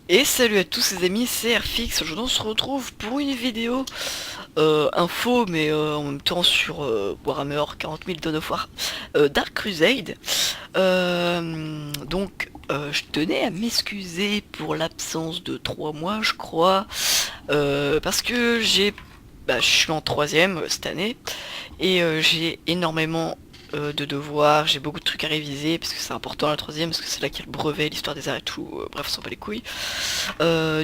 Et salut à tous les amis, c'est Airfix. Aujourd'hui on se retrouve pour une vidéo info mais en même temps sur Warhammer 40 000 Dawn of War Dark Crusade. Je tenais à m'excuser pour l'absence de 3 mois je crois, parce que je suis en troisième cette année et j'ai énormément de devoirs, j'ai beaucoup de trucs à réviser parce que c'est important la troisième, parce que c'est là qu'il y a le brevet, l'histoire des arts et tout, bref on s'en bat les couilles.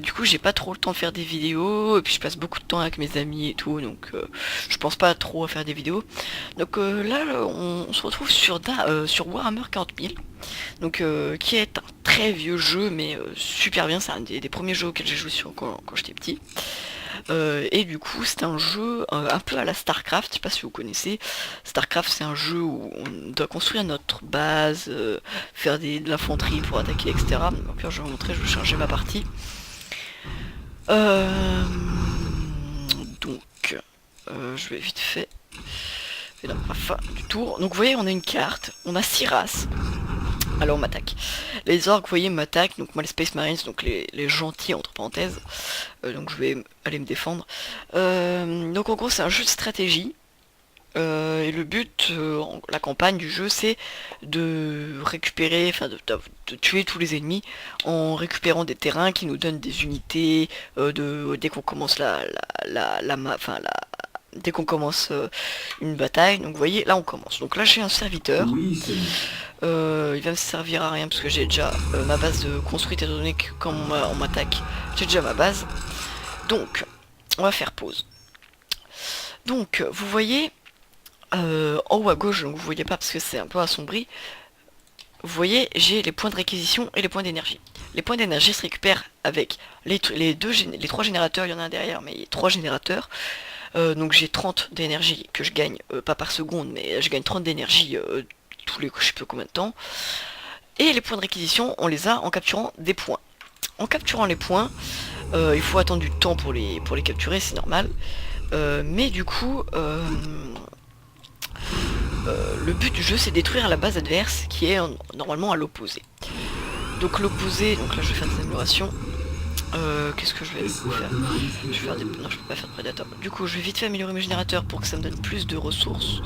Du coup j'ai pas trop le temps de faire des vidéos, et puis je passe beaucoup de temps avec mes amis et tout, donc je pense pas trop à faire des vidéos. Donc on se retrouve sur Warhammer 40 000, qui est un très vieux jeu mais super bien, c'est un des premiers jeux auxquels j'ai joué quand j'étais petit. Et du coup c'est un jeu un peu à la Starcraft, je sais pas si vous connaissez. Starcraft c'est un jeu où on doit construire notre base, faire de l'infanterie pour attaquer, etc. Donc là je vais vous montrer, je vais charger ma partie. Euh, donc je vais vite fait faire la fin du tour. Donc vous voyez on a une carte, on a 6 races. Alors on m'attaque. Les orques, vous voyez, m'attaquent, donc moi les Space Marines, donc les gentils entre parenthèses. Donc je vais aller me défendre. Donc en gros c'est un jeu de stratégie. Et le but, la campagne du jeu, c'est de récupérer, de tuer tous les ennemis en récupérant des terrains qui nous donnent des unités, dès qu'on commence dès qu'on commence une bataille. Donc vous voyez, là on commence. Donc là j'ai un serviteur. Il va me servir à rien parce que j'ai déjà ma base construite, étant donné que quand on m'attaque, j'ai déjà ma base. Donc on va faire pause. Donc vous voyez en haut à gauche, donc vous voyez pas parce que c'est un peu assombri, vous voyez j'ai les points de réquisition et les points d'énergie. Les points d'énergie se récupèrent avec les 3 générateurs, il y en a un derrière mais il y a 3 générateurs. Donc j'ai 30 d'énergie que je gagne, pas par seconde, mais je gagne 30 d'énergie tous les je sais plus combien de temps. Et les points de réquisition, on les a en capturant des points. En capturant les points, il faut attendre du temps pour les capturer, c'est normal. Mais du coup, le but du jeu c'est détruire la base adverse qui est normalement à l'opposé. Donc l'opposé, donc là je vais faire des améliorations. Qu'est-ce que je vais faire? Je vais faire des... Non, je peux pas faire de prédateur. Du coup, je vais vite fait améliorer mes générateurs pour que ça me donne plus de ressources.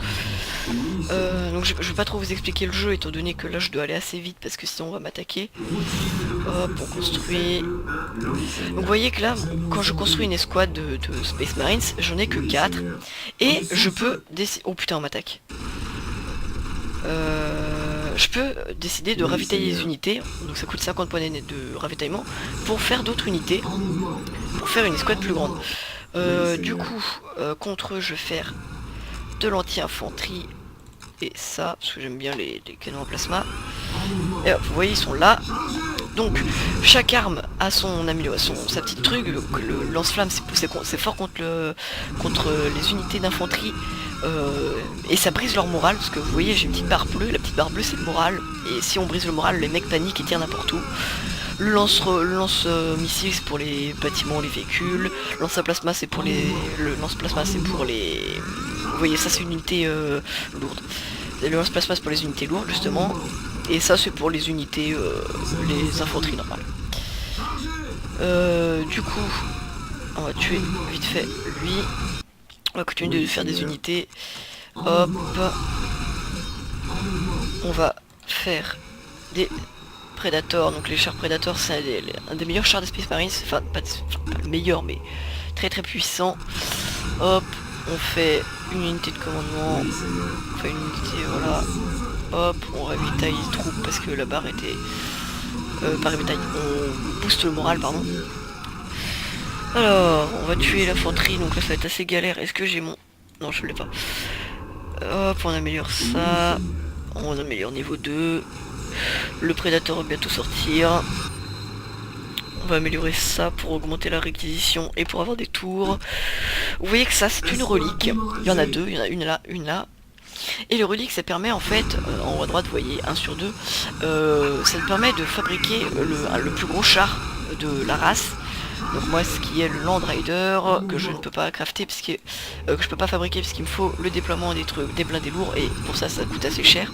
Donc je vais pas trop vous expliquer le jeu, étant donné que là je dois aller assez vite parce que sinon on va m'attaquer. Hop, on construit. Donc vous voyez que là, quand je construis une escouade de Space Marines, j'en ai que 4. Et je peux décider... Oh putain, on m'attaque. Je peux décider de ravitailler les unités, donc ça coûte 50 points de ravitaillement, pour faire d'autres unités, pour faire une escouade plus grande. Du coup, contre eux, je vais faire de l'anti-infanterie, et ça, parce que j'aime bien les canons en plasma. Et hop, vous voyez, ils sont là. Donc, chaque arme a son amélioration, sa petite truc. Le lance-flamme, c'est fort contre les unités d'infanterie. Et ça brise leur morale, parce que vous voyez j'ai une petite barre bleue, la petite barre bleue c'est le moral, et si on brise le moral, les mecs paniquent et tirent n'importe où. Le lance-missile c'est pour les bâtiments, les véhicules, le lance-plasma c'est pour les... Le lance-plasma c'est pour les... Vous voyez ça c'est une unité lourde. Le lance-plasma c'est pour les unités lourdes justement, et ça c'est pour les unités, les infanteries normales. Du coup, on va tuer vite fait lui. On va continuer de faire des unités. Hop. On va faire des Predators. Donc les chars Predators, c'est un des meilleurs chars des Space Marines. Enfin, pas le meilleur, mais très très puissant. Hop. On fait une unité de commandement. On fait une unité, voilà. Hop. On ravitaille les troupes parce que la barre était... pas ravitaille. On booste le moral, pardon. Alors, on va tuer l'infanterie, donc là ça va être assez galère. Est-ce que j'ai mon... Non, je l'ai pas. Hop, on améliore ça. On améliore niveau 2. Le prédateur va bientôt sortir. On va améliorer ça pour augmenter la réquisition et pour avoir des tours. Vous voyez que ça c'est une relique. Il y en a deux, il y en a une là, une là. Et les reliques ça permet en fait, en haut à droite vous voyez 1 sur 2, ça me permet de fabriquer le plus gros char de la race. Donc moi ce qui est le Land Raider que je ne peux pas crafter parce que je peux pas fabriquer parce qu'il me faut le déploiement des trucs, des blindés lourds, et pour ça ça coûte assez cher.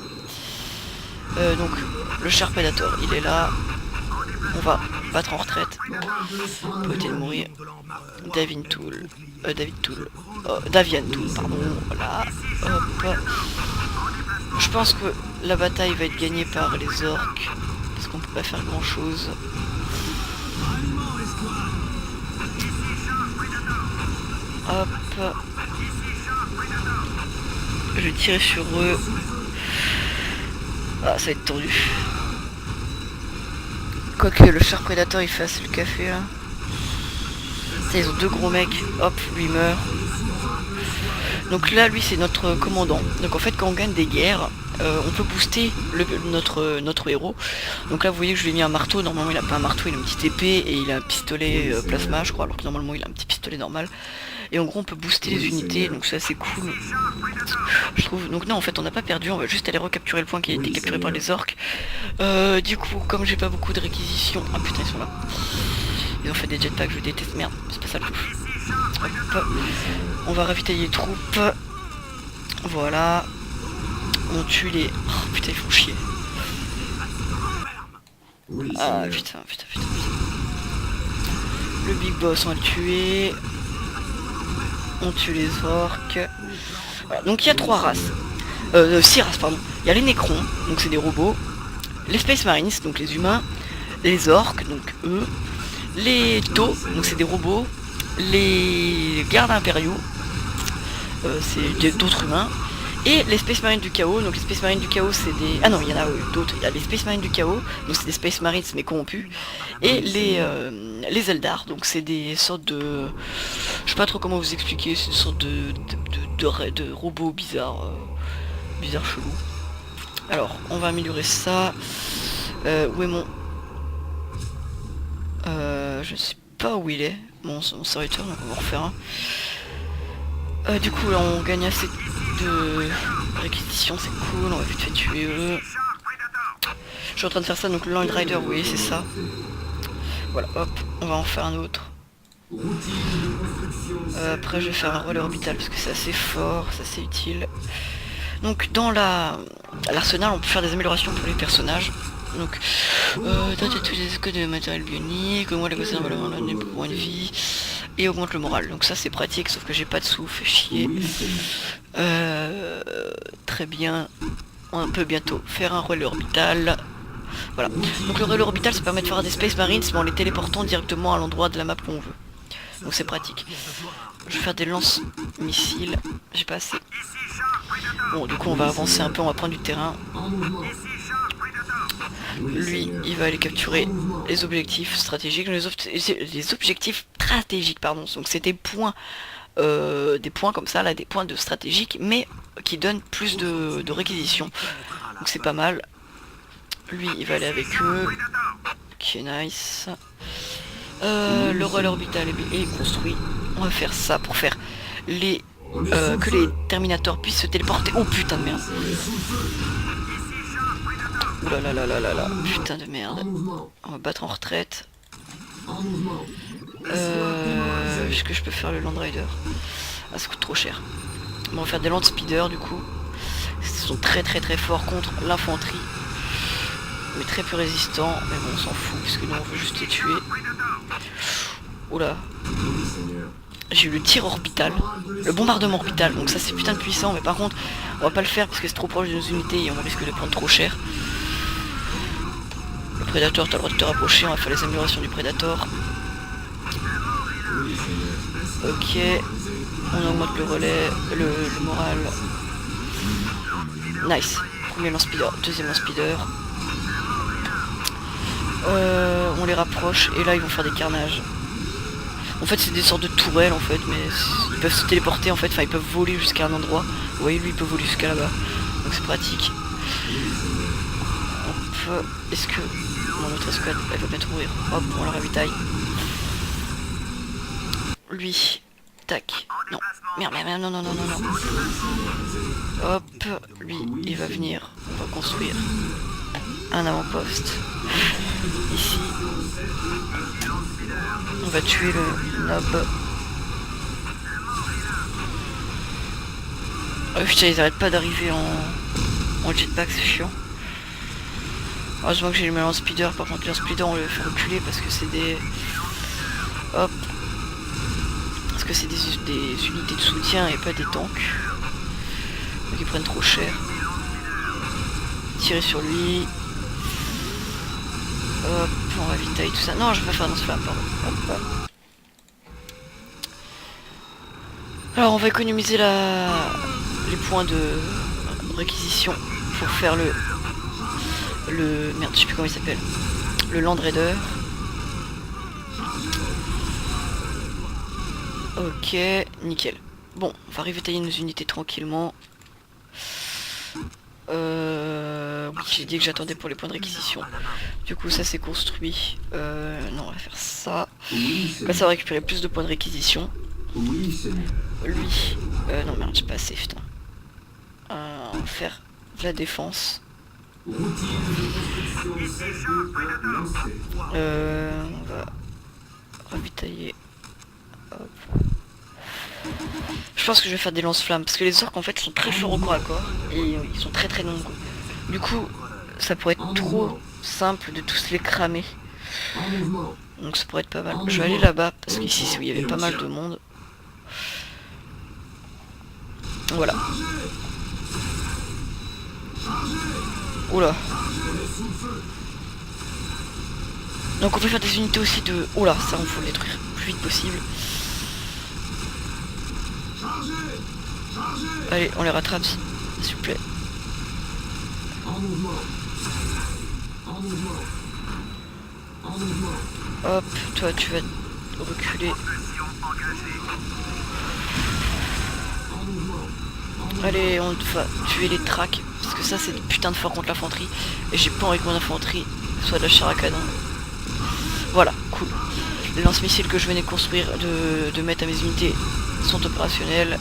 Donc le char Predator il est là. On va battre en retraite. Peut-être de mourir. Davian Tool. Davian Tool, pardon. Voilà. Hop. Je pense que la bataille va être gagnée par les orques. Parce qu'on peut pas faire grand chose. Hop. Je vais tirer sur eux. Ah, ça va être tendu. Quoique le char prédateur il fasse le café là. Ça, ils ont deux gros mecs. Hop, lui meurt. Donc là, lui c'est notre commandant. Donc en fait, quand on gagne des guerres, on peut booster notre héros. Donc là, vous voyez que je lui ai mis un marteau. Normalement, il a pas un marteau, il a une petite épée et il a un pistolet plasma, je crois. Alors que normalement, il a un petit pistolet normal. Et en gros, on peut booster les unités. Donc ça, c'est cool. Je trouve. Donc non, en fait, on n'a pas perdu. On va juste aller recapturer le point qui a été capturé par les orques. Du coup, comme j'ai pas beaucoup de réquisitions. Ah putain, ils sont là. Ils ont fait des jetpacks, je déteste. Merde, c'est pas ça le touche. Hop. On va ravitailler les troupes. Voilà. On tue les... Oh putain, ils font chier. Ah putain. Le big boss, on va le tuer. On tue les orques. Voilà. Donc il y a 3 races. 6 races, pardon. Il y a les Nécrons, donc c'est des robots. Les Space Marines, donc les humains. Les orques, donc eux. Les Tau, donc c'est des robots. Les gardes impériaux, c'est d'autres humains. Et les Space Marines du chaos, donc les Space Marines du chaos c'est des... Ah non, il y en a d'autres, il y a les Space Marines du chaos, donc c'est des Space Marines mais corrompus. Et les Eldar, donc c'est des sortes de... Je sais pas trop comment vous expliquer, c'est une sorte de robots bizarres, bizarres chelous. Alors, on va améliorer ça. Où est mon... je sais pas où il est, mon serviteur, donc on va en refaire un. Du coup là on gagne assez de réquisitions, c'est cool, on va vite fait tuer eux. Je suis en train de faire ça, donc le Land Rider, vous voyez c'est ça. Voilà, hop, on va en faire un autre. Après je vais faire un relais orbital parce que c'est assez fort, c'est assez utile. Donc dans l'arsenal on peut faire des améliorations pour les personnages. Donc, t'as tous les escouades de matériel bionique, augmente la conservation des points de vie et augmente le moral. Donc ça c'est pratique, sauf que j'ai pas de sous, fait chier. Très bien, on peut bientôt faire un relais orbital. Voilà. Donc le relais orbital ça permet de faire des Space Marines mais en les téléportant directement à l'endroit de la map qu'on veut. Donc c'est pratique. Je vais faire des lance-missiles, j'ai pas assez. Bon du coup on va avancer un peu, on va prendre du terrain. Lui, il va aller capturer les objectifs stratégiques. Les objectifs stratégiques, pardon. Donc c'est des points comme ça, là, des points de stratégiques, mais qui donnent plus de réquisitions. Donc c'est pas mal. Lui, il va aller avec eux. Ok, nice. Le relais orbital est construit. On va faire ça pour faire que les Terminators puissent se téléporter. Oh putain de merde. Oulala, putain de merde. On va battre en retraite. Est-ce que je peux faire le Land Rider? Ah, ça coûte trop cher. Bon, on va faire des Land Speeder du coup. Ils sont très forts contre l'infanterie. Mais très peu résistants. Mais bon, on s'en fout, parce que nous on veut juste les tuer. Oula. J'ai eu le tir orbital. Le bombardement orbital. Donc ça c'est putain de puissant. Mais par contre, on va pas le faire parce que c'est trop proche de nos unités et on risque de prendre trop cher. Le Predator, t'as le droit de te rapprocher, on va faire les améliorations du Predator. Ok, on augmente le relais, le moral. Nice, premier lance-speeder, deuxième lance-speeder. On les rapproche et là ils vont faire des carnages. En fait c'est des sortes de tourelles en fait, mais ils peuvent se téléporter en fait, enfin ils peuvent voler jusqu'à un endroit. Vous voyez lui il peut voler jusqu'à là-bas, donc c'est pratique. Hop, est-ce que... Mon autre escouade, elle va bientôt mourir. Hop, on la ravitaille. Lui, tac. Non, merde, non. Hop, lui, il va venir. On va construire un avant-poste. Ici. On va tuer le nob. Oh putain, ils arrêtent pas d'arriver en jetpack, c'est chiant. Heureusement que j'ai le speeder, par contre le speeder on le fait reculer parce que c'est des... Hop. Parce que c'est des unités de soutien et pas des tanks. Donc ils prennent trop cher. Tirer sur lui. Hop, on ravitaille tout ça. Non, je vais pas faire lance-flamme, pardon. Hop, hop. Alors on va économiser les points de réquisition pour faire le... Merde, je sais plus comment il s'appelle. Le Land Raider. Ok, nickel. Bon, on va ravitailler nos unités tranquillement. Oui, j'ai dit que j'attendais pour les points de réquisition. Du coup, ça c'est construit. Non, on va faire ça. Là, ça va récupérer plus de points de réquisition. Lui, non merde, j'ai pas assez, putain. On va faire de la défense. On va ravitailler. Hop. Je pense que je vais faire des lance-flammes parce que les orques en fait sont très forts au corps à corps et ils sont très très nombreux. Du coup, ça pourrait être trop simple de tous les cramer. Donc ça pourrait être pas mal. Je vais aller là-bas parce qu'ici il y avait pas mal de monde. Voilà. Oula. Donc on peut faire des unités aussi de... Oula, ça on faut le détruire le plus vite possible. Allez, on les rattrape, s'il vous plaît. Hop, toi tu vas reculer. Allez, on va tuer les tracks, parce que ça c'est de putain de fort contre l'infanterie. Et j'ai pas envie que mon infanterie soit de la chair à canon. Voilà, cool. Les lance-missiles que je venais de construire, de mettre à mes unités, sont opérationnels.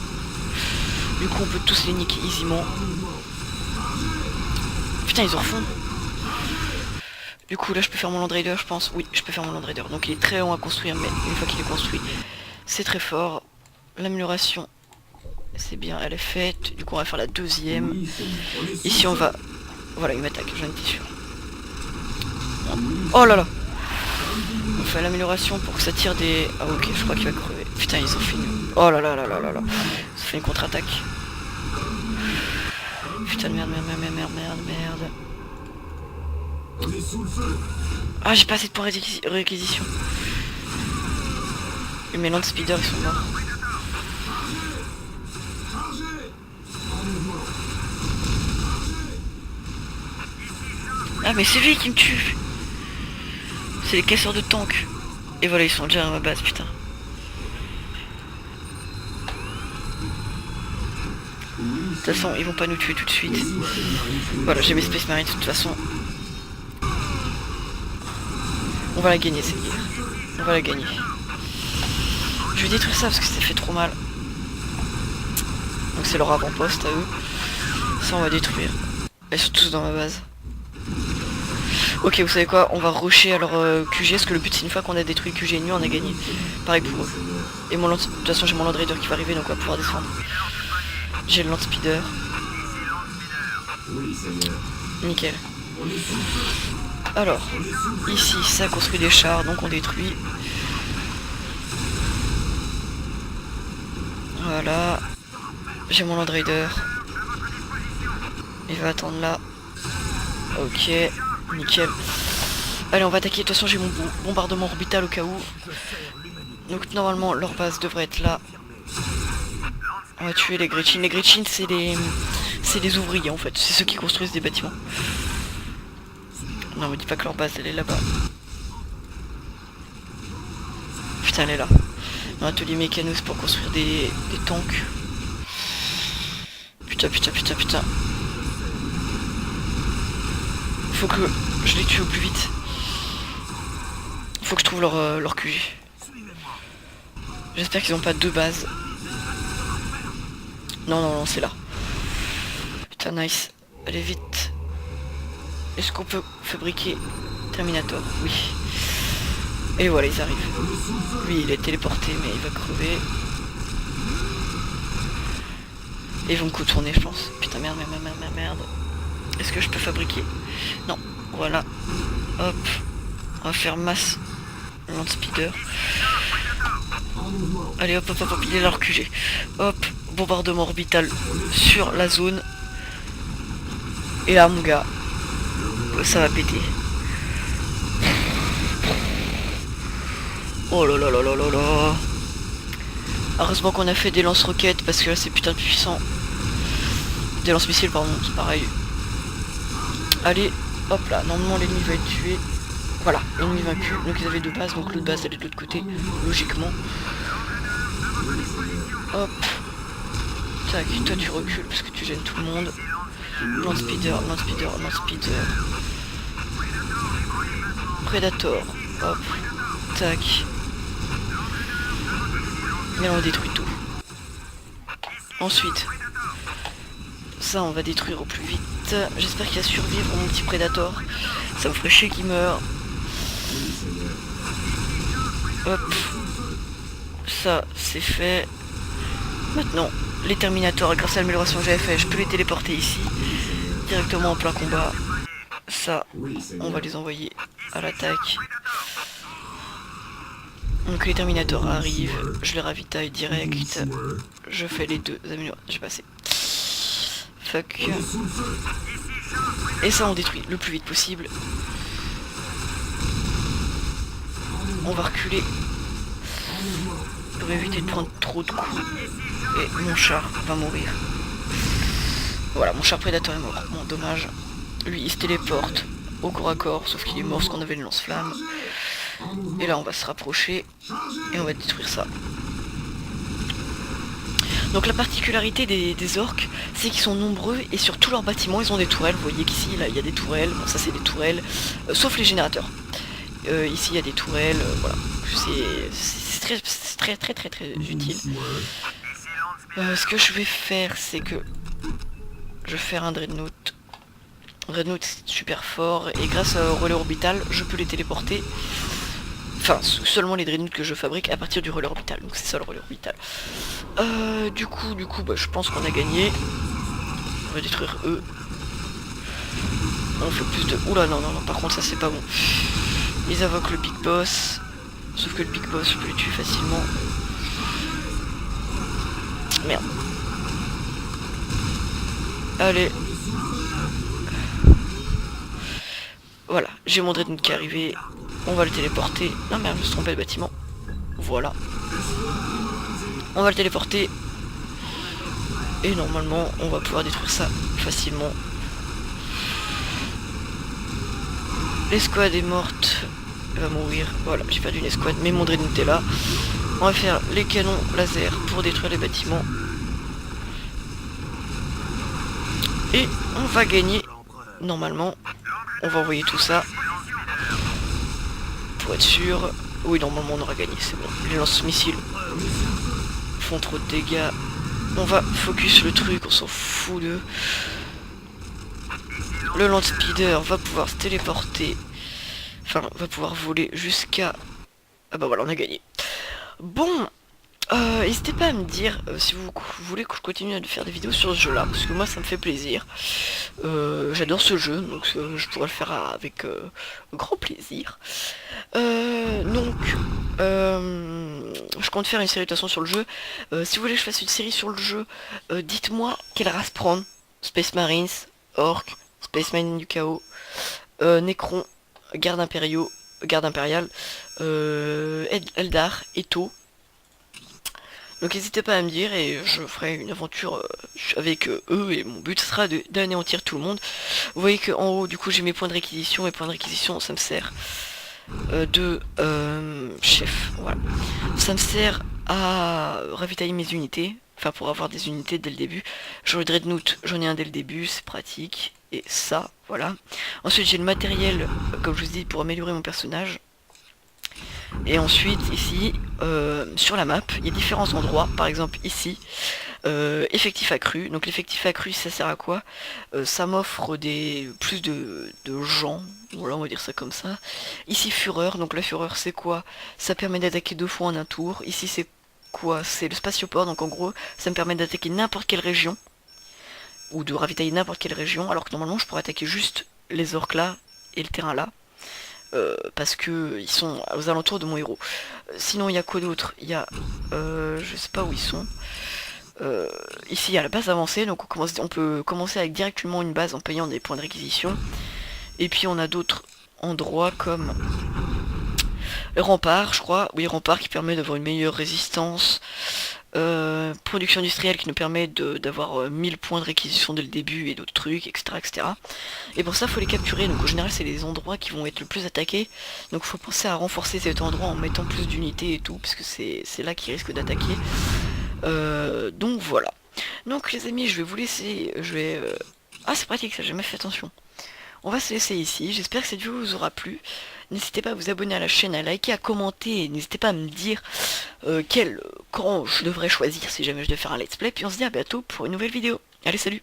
Du coup on peut tous les niquer easyment. Putain ils en font. Du coup là je peux faire mon Land Raider je pense. Oui je peux faire mon Land Raider. Donc il est très long à construire mais une fois qu'il est construit c'est très fort. L'amélioration c'est bien, elle est faite. Du coup on va faire la deuxième. Ici on va... Voilà il m'attaque, j'en étais sûr. Oh là là. On fait l'amélioration pour que ça tire des... Ah ok je crois qu'il va crever. Putain ils ont fini. Oh là là là là là là. Ça fait une contre-attaque. Putain de merde, merde, merde, merde, merde, merde. Ah j'ai pas assez de points de réquisition. Mes land speeders ils sont morts. Ah mais c'est lui qui me tue. C'est les casseurs de tanks. Et voilà ils sont déjà à ma base putain. De toute façon ils vont pas nous tuer tout de suite. Voilà j'ai mes Space Marines de toute façon. On va la gagner cette guerre. On va la gagner. Je vais détruire ça parce que ça fait trop mal. Donc c'est leur avant-poste à eux. Ça on va détruire. Ils sont tous dans ma base. Ok vous savez quoi, on va rusher à leur QG parce que le but c'est une fois qu'on a détruit le QG ennemi on a gagné. Pareil pour eux. Et mon de toute façon j'ai mon Land Raider qui va arriver donc on va pouvoir descendre. J'ai le Land Speeder. Nickel. Alors, ici ça construit des chars donc on détruit. Voilà. J'ai mon Land Raider. Il va attendre là. Ok. Nickel. Allez on va attaquer, de toute façon j'ai mon bombardement orbital au cas où. Donc normalement leur base devrait être là. On va tuer les Gretchen. Les Gretchen c'est les ouvriers en fait, c'est ceux qui construisent des bâtiments. Non me dis pas que leur base elle est là-bas. Putain elle est là. Un atelier mécanos pour construire des tanks. Putain putain putain putain. Faut que je les tue au plus vite. Faut que je trouve leur QG. J'espère qu'ils ont pas deux bases. Non non non c'est là. Putain nice. Allez vite. Est-ce qu'on peut fabriquer Terminator? Oui. Et voilà ils arrivent. Lui il est téléporté mais il va crever. Et ils vont me contourner je pense. Putain merde merde merde merde merde. Est-ce que je peux fabriquer? Non. Voilà. Hop. On va faire masse land speeder. Allez hop hop hop hop, il est là le QG. Hop, bombardement orbital sur la zone. Et là mon gars, ça va péter. Oh là là là là là là. Heureusement qu'on a fait des lance-roquettes parce que là c'est putain de puissant. Des lance-missiles pardon, c'est pareil. Allez, hop là, normalement l'ennemi va être tué. Voilà, ennemi vaincu. Donc ils avaient deux bases, donc l'autre base elle est de l'autre côté, logiquement. Hop. Tac, toi tu recules parce que tu gênes tout le monde. Land speeder, land speeder, land speeder. Predator. Hop. Tac. Et là on détruit tout. Ensuite, ça on va détruire au plus vite. J'espère qu'il va survivre mon petit Predator. Ça me ferait chier qu'il meure. Hop. Ça c'est fait. Maintenant, les Terminators, grâce à l'amélioration que j'avais fait, je peux les téléporter ici. Directement en plein combat. Ça, on va les envoyer à l'attaque. Donc les Terminators arrivent, je les ravitaille direct. Je fais les deux améliorations. J'ai passé. Fuck. Et ça on détruit le plus vite possible. On va reculer. Pour éviter de prendre trop de coups. Et mon char va mourir. Voilà, mon char prédateur est mort. Bon, dommage. Lui il se téléporte au corps à corps, sauf qu'il est mort parce qu'on avait le lance-flamme. Et là on va se rapprocher et on va détruire ça. Donc la particularité des orques, c'est qu'ils sont nombreux et sur tous leurs bâtiments ils ont des tourelles. Vous voyez qu'ici là il y a des tourelles, bon ça c'est des tourelles, sauf les générateurs. Ici il y a des tourelles, voilà. C'est très utile. Ce que je vais faire c'est que je vais faire un Dreadnought. Dreadnought c'est super fort et grâce au relais orbital je peux les téléporter. Enfin, seulement les Dreadnoughts que je fabrique à partir du relais orbital. Donc c'est ça le relais orbital. Du coup, bah, je pense qu'on a gagné. On va détruire eux. On fait plus de... Oula, non, par contre ça c'est pas bon. Ils invoquent le Big Boss. Sauf que le Big Boss, je peux les tuer facilement. Merde. Allez. Voilà, j'ai mon Dreadnought qui est arrivé. On va le téléporter. Non merde, je me suis trompé de bâtiment. Voilà. On va le téléporter. Et normalement, on va pouvoir détruire ça facilement. L'escouade est morte. Elle va mourir. Voilà, j'ai perdu une escouade, mais mon Dreadnought est là. On va faire les canons laser pour détruire les bâtiments. Et on va gagner. Normalement, on va envoyer tout ça. Pour être sûr. Oui, normalement on aura gagné, c'est bon. Les lance-missiles font trop de dégâts. On va focus le truc, on s'en fout d'eux. Le land speeder va pouvoir se téléporter. Enfin, va pouvoir voler jusqu'à... Ah bah voilà, on a gagné. Bon, n'hésitez pas à me dire si vous voulez que je continue à faire des vidéos sur ce jeu là, parce que moi ça me fait plaisir. J'adore ce jeu, donc je pourrais le faire avec grand plaisir. Je compte faire une série de toute façon sur le jeu. Si vous voulez que je fasse une série sur le jeu, dites-moi quelle race prendre. Space Marines, Orc, Space Marine du Chaos, Necron, Garde Impériale, Eldar, Eto. Donc n'hésitez pas à me dire et je ferai une aventure avec eux et mon but sera d'anéantir tout le monde. Vous voyez qu'en haut du coup j'ai mes points de réquisition, mes points de réquisition ça me sert de chef, voilà. Ça me sert à ravitailler mes unités, enfin pour avoir des unités dès le début. Genre le Dreadnought, j'en ai un dès le début, c'est pratique. Et ça, voilà. Ensuite j'ai le matériel, comme je vous dis, pour améliorer mon personnage. Et ensuite ici sur la map il y a différents endroits, par exemple ici effectif accru. Donc l'effectif accru ça sert à quoi? Ça m'offre plus de gens, voilà on va dire ça comme ça. Ici fureur, donc la fureur c'est quoi? Ça permet d'attaquer 2 fois en un tour. Ici c'est quoi? C'est le spatioport, donc en gros ça me permet d'attaquer n'importe quelle région ou de ravitailler n'importe quelle région, alors que normalement je pourrais attaquer juste les orques là et le terrain là. Parce que ils sont aux alentours de mon héros. Sinon il y a quoi d'autre? Il y a... je sais pas où ils sont. Ici il y a la base avancée, donc on peut commencer avec directement une base en payant des points de réquisition. Et puis on a d'autres endroits comme rempart, je crois. Oui, rempart qui permet d'avoir une meilleure résistance. Production industrielle qui nous permet d'avoir 1000 points de réquisition dès le début et d'autres trucs, etc., etc. Et pour ça, il faut les capturer. Donc, en général, c'est les endroits qui vont être le plus attaqués. Donc, il faut penser à renforcer cet endroit en mettant plus d'unités et tout, parce que c'est là qu'ils risquent d'attaquer. Donc, voilà. Donc, les amis, je vais vous laisser. Ah, c'est pratique, ça, j'ai jamais fait attention. On va se laisser ici, j'espère que cette vidéo vous aura plu. N'hésitez pas à vous abonner à la chaîne, à liker, à commenter, n'hésitez pas à me dire quel camp je devrais choisir si jamais je devais faire un let's play. Puis on se dit à bientôt pour une nouvelle vidéo. Allez, salut!